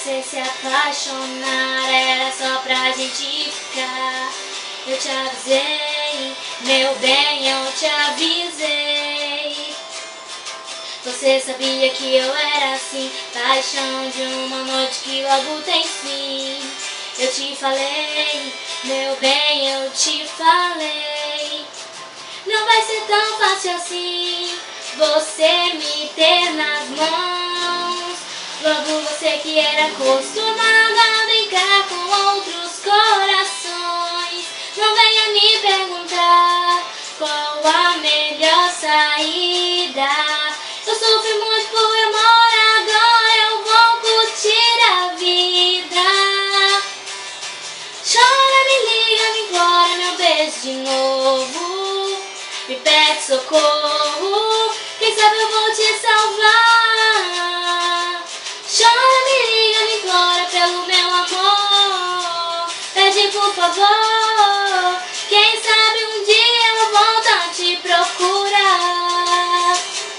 você se apaixonar era só pra gente ficar. Eu te avisei, meu bem, eu te avisei. Você sabia que eu era assim, paixão de uma noite que logo tem fim. Eu te falei, meu bem, eu te falei. Não vai ser tão fácil assim você me ter nas mãos. Logo você que era acostumada a brincar com outros corações. Não venha me perguntar qual a melhor saída. Eu sofri muito por amor, agora eu vou curtir a vida. Chora, me liga, me implora meu beijo de novo. Me pede socorro, quem sabe eu vou te salvar.